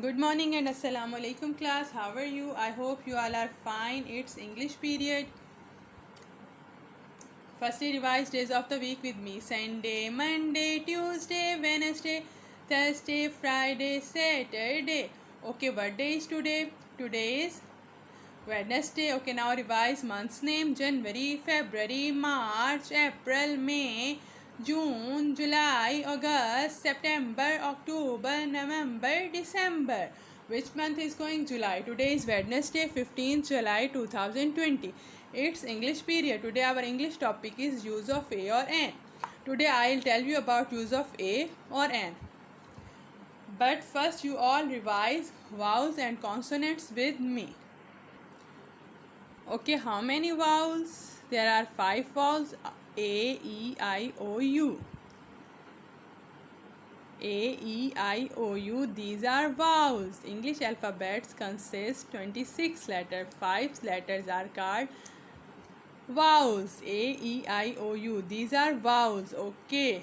Good morning and assalamu alaikum class. How are you? I hope you all are fine. It's English period. Firstly, revise days of the week with me. Sunday, Monday, Tuesday, Wednesday, Thursday, Friday, Saturday. Okay, what day is today? Today is Wednesday. Okay, now revise month's name. January, February, March, April, May, June, July, August, September, October, November, December. Which month is going? July. Today is Wednesday, 15th July 2020. It's English period. Today our English topic is use of a or an. Today I'll tell you about use of a or an. But first you all revise vowels and consonants with me. Okay, how many vowels? There are 5 vowels. A, E, I, O, U. A, E, I, O, U. These are vowels. English alphabets consist 26 letters. 5 letters are called vowels. A, E, I, O, U. These are vowels. Okay.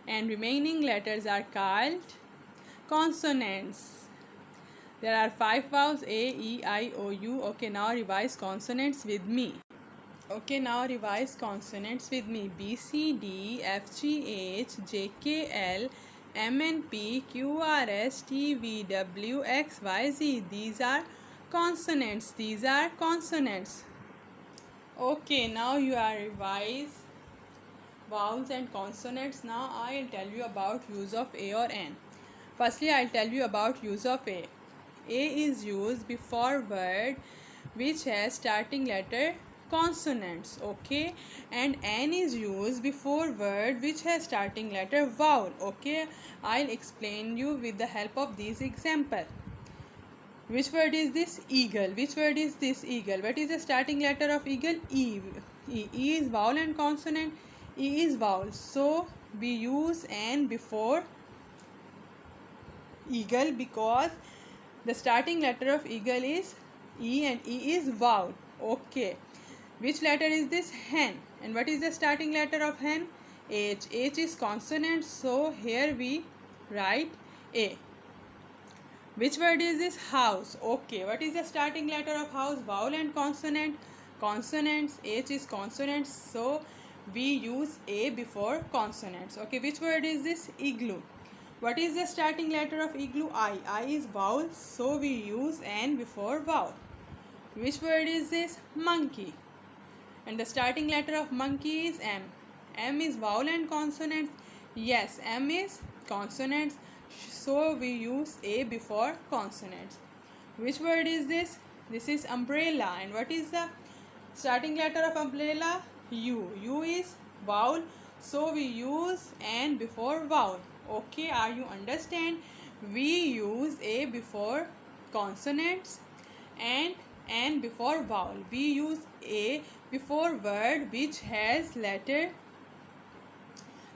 And remaining letters are called consonants. There are 5 vowels. A, E, I, O, U. Okay, now revise consonants with me. Okay, now revise consonants with me. B, C, D, F, G, H, J, K, L, M, N, P, Q, R, S, T, V, W, X, Y, Z. These are consonants. These are consonants. Okay, now you are revise vowels and consonants. Now I'll tell you about use of A or N. Firstly, I'll tell you about use of A. A is used before word which has starting letter consonants, okay, and N is used before word which has starting letter vowel, okay. I'll explain you with the help of these example. Which word is this? Eagle. Which word is this? Eagle. What is the starting letter of eagle? E. E is vowel and consonant. E is vowel, so we use N before eagle because the starting letter of eagle is E and E is vowel. Okay. Which letter is this? Hen. And what is the starting letter of hen? H. H is consonant, so here we write A. Which word is this? House. Okay. What is the starting letter of house? Vowel and consonant. Consonants. H is consonant, so we use A before consonants. Okay. Which word is this? Igloo. What is the starting letter of igloo? I. I is vowel, so we use N before vowel. Which word is this? Monkey. And the starting letter of monkey is M. M is vowel and consonant. Yes, M is consonants, so we use A before consonants. Which word is this? This is umbrella. And what is the starting letter of umbrella? U. U is vowel, so we use N before vowel. Okay, are you understand? We use A before consonants and N before vowel. We use A before word which has letter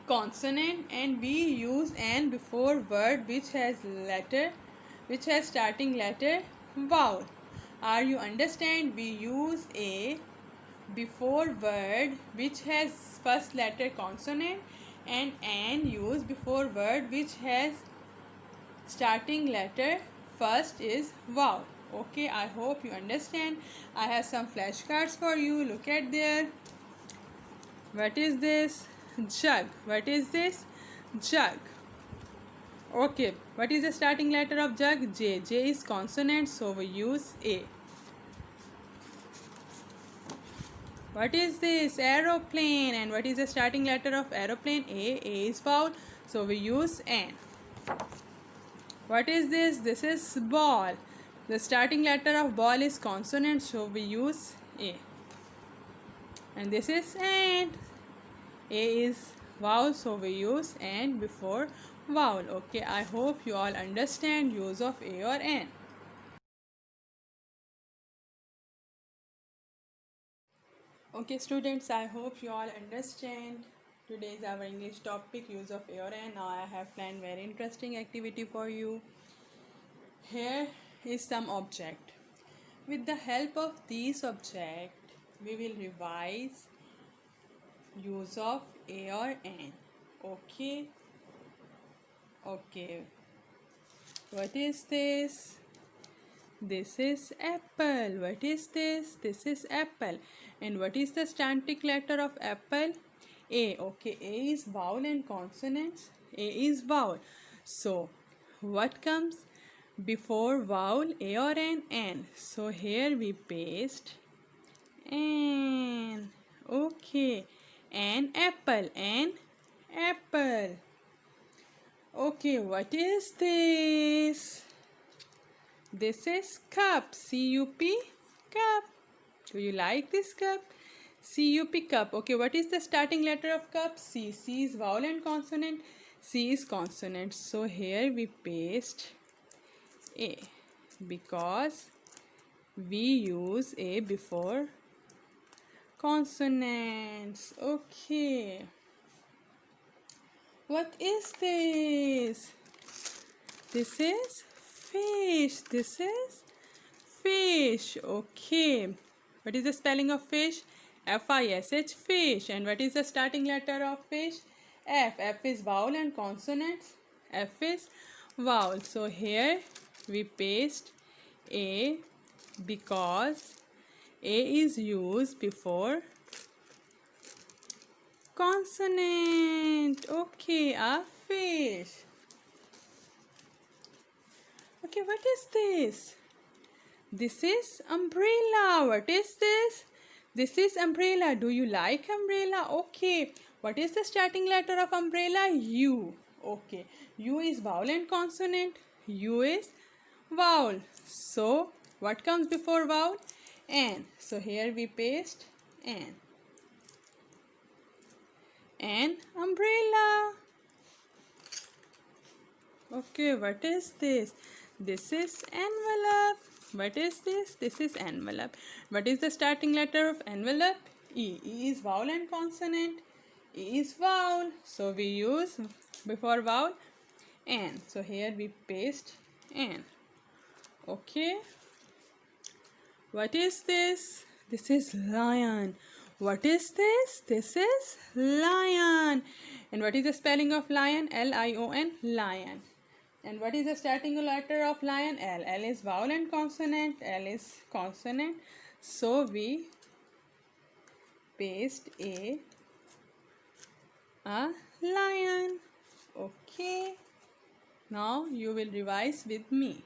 consonant, and we use N before word which has starting letter vowel. Are you understand? We use A before word which has first letter consonant and N use before word which has starting letter first is vowel. Okay, I hope you understand. I have some flashcards for you. Look at there. What is this? Jug. What is this? Jug. Okay, what is the starting letter of jug? J. J is consonant, so we use A. What is this? Aeroplane. And what is the starting letter of aeroplane? A. A is vowel, so we use N. What is this? This is ball. The starting letter of ball is consonant, so we use A. And this is ant. A is vowel, so we use N before vowel. Okay, I hope you all understand use of A or N. Okay, students, I hope you all understand. Today is our English topic, use of A or N. Now I have planned very interesting activity for you. Here is some object. With the help of these object, we will revise use of A or N. Okay. What is this? This is apple. What is this? This is apple. And what is the static letter of apple? A. Okay, A is vowel and consonants. A is vowel. So, what comes before vowel? A or N? N. So, here we paste N. Okay. An apple. An apple. Okay, what is this? This is cup. C-U-P. Cup. Do you like this cup? C-U-P cup. Okay, what is the starting letter of cup? C. C is vowel and consonant. C is consonant. So here we paste A because we use A before consonants. Okay. What is this? This is fish. This is fish. Okay. What is the spelling of fish? F-I-S-H, fish. And what is the starting letter of fish? F. F is vowel and consonants. F is vowel. So here we paste A because A is used before consonant. Okay, a fish. Okay, what is this? This is umbrella. What is this? This is umbrella. Do you like umbrella? Okay. What is the starting letter of umbrella? U. Okay. U is vowel and consonant. U is vowel. So, what comes before vowel? N. So, here we paste N. An umbrella. Okay, what is this? This is envelope. What is this? This is envelope. What is the starting letter of envelope? E. E is vowel and consonant. E is vowel. So we use before vowel N. So here we paste N. Okay. What is this? This is lion. What is this? This is lion. And what is the spelling of lion? L-I-O-N, lion. And what is the starting letter of lion? L. L is vowel and consonant. L is consonant. So we paste a lion. Okay. Now you will revise with me.